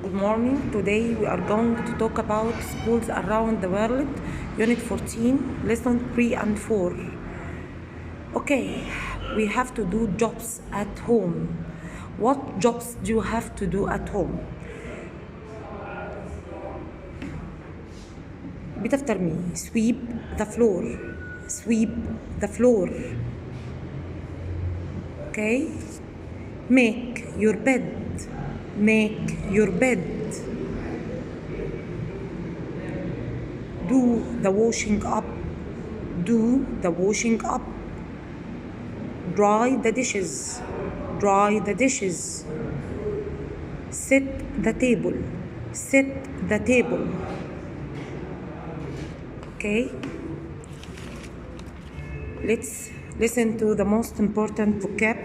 Good morning. Today we are going to talk about schools around the world, Unit 14, Lesson 3 and 4. Okay, we have to do jobs at home. What jobs do you have to do at home? Bit after me. Sweep the floor. Sweep the floor. Okay? Make your bed. Make your bed. Do the washing up. Do the washing up. Dry the dishes. Dry the dishes. Set the table. Set the table. Okay? Let's listen to the most important vocab.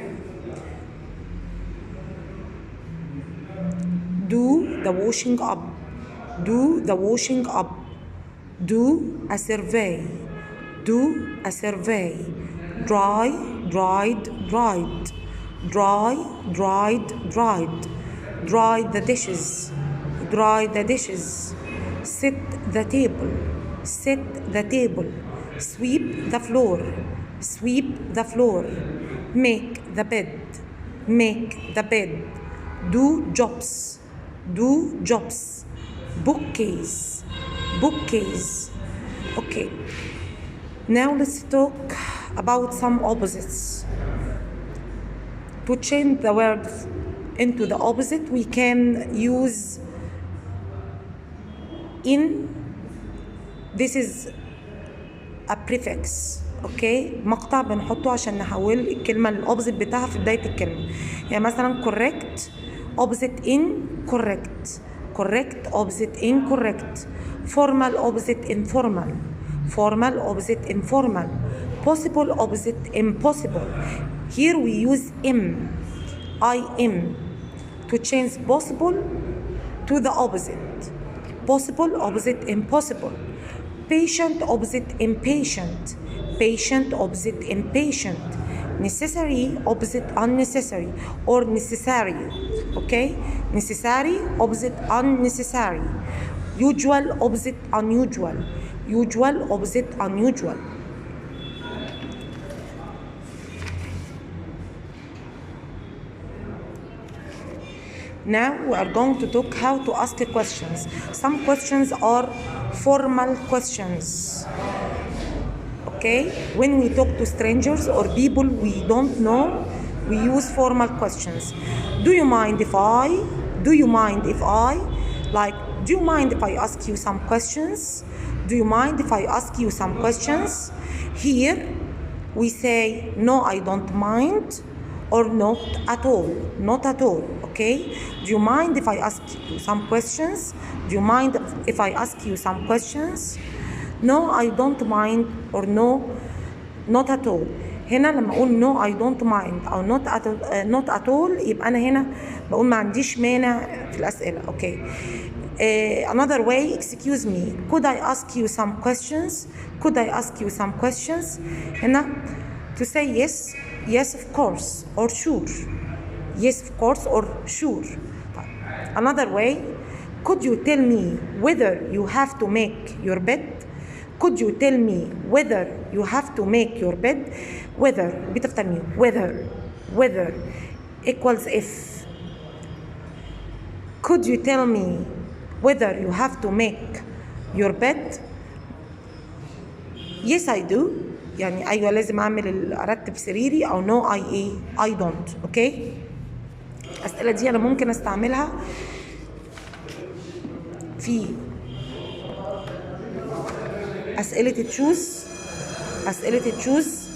Do the washing up. Do the washing up. Do a survey. Do a survey. Dry, dried, dried. Dry, dried, dried. Dry the dishes. Dry the dishes. Set the table. Set the table. Sweep the floor. Sweep the floor. Make the bed. Make the bed. Do jobs. Do jobs. Bookcase. Bookcase. Okay. Now let's talk about some opposites. To change the word into the opposite, we can use in. This is a prefix. اوكي، مقطع بنحطه عشان نحول الكلمه للاوبزيت بتاعها في بدايه الكلمه. يعني مثلا correct opposite in correct. correct opposite incorrect. formal opposite informal. formal opposite informal. possible opposite impossible. Here we use im. im to change possible to the opposite. possible opposite impossible. patient opposite impatient. patient opposite impatient. necessary opposite unnecessary or necessary. Okay? necessary opposite unnecessary. usual opposite unusual. usual opposite unusual. Now we are going to talk how to ask questions. Some questions are formal questions. Okay? When we talk to strangers or people we don't know, we use formal questions. Do you mind if I? Do you mind if I? Like, do you mind if I ask you some questions? Do you mind if I ask you some questions? Here we say no, I don't mind, or not at all. Not at all. Okay? Do you mind if I ask you some questions? Do you mind if I ask you some questions? No, I don't mind, or no, not at all. هنا لما اقول no I don't mind او not at all يبقى انا هنا بقول ما عنديش مانع في الاسئله. اوكي. Another way, excuse me, could I ask you some questions? Could I ask you some questions? هنا to say yes, yes of course, or sure. Yes of course or sure. Another way, could you tell me whether you have to make your bed? Could you tell me whether you have to make your bed? Whether, repeat after me, whether equals if. Could you tell me whether you have to make your bed? Yes I do. يعني أيوة لازم أرتب سريري أو no I don't. أوكي؟ الأسئلة دي أنا ممكن أستعملها في أسئلة تشوز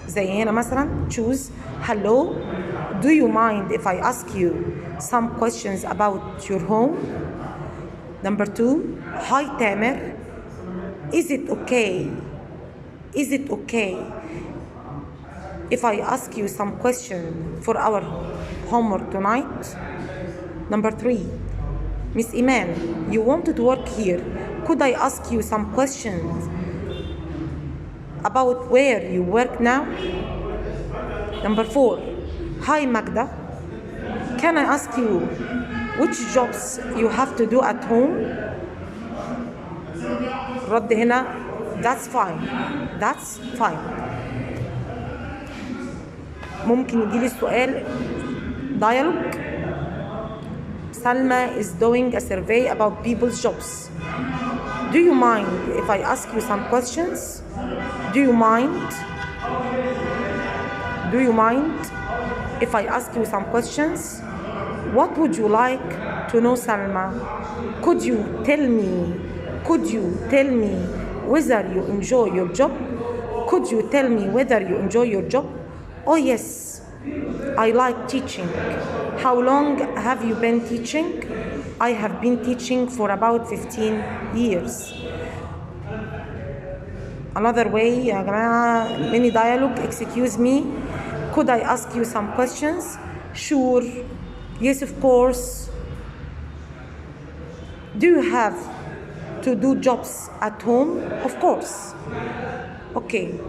زي هنا مثلا choose. Hello, do you mind if I ask you some questions about your home? Number 2, hi Tamer, is it okay if I ask you some question for our homework tonight? Number 3, Miss Iman, you wanted to work here. Could I ask you some questions about where you work now? Number 4, hi Magda, can I ask you which jobs you have to do at home. الرد هنا that's fine. That's fine. ممكن يجيلي السؤال dialogue. Salma is doing a survey about people's jobs. Do you mind if I ask you some questions? Do you mind? Do you mind if I ask you some questions? What would you like to know, Salma? Could you tell me whether you enjoy your job? Could you tell me whether you enjoy your job? Oh yes, I like teaching. How long have you been teaching? I have been teaching for about 15 years. Another way يا جماعة mini dialogue. Excuse me, could I ask you some questions? Sure. Yes, of course. Do you have to do jobs at home? Of course. Okay.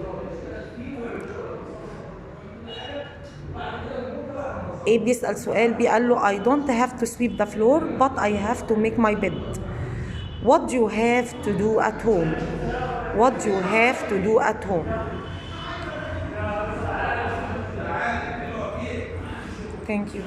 A بيسأل سؤال بيقال له I don't have to sweep the floor but I have to make my bed. What do you have to do at home? What do you have to do at home? Thank you.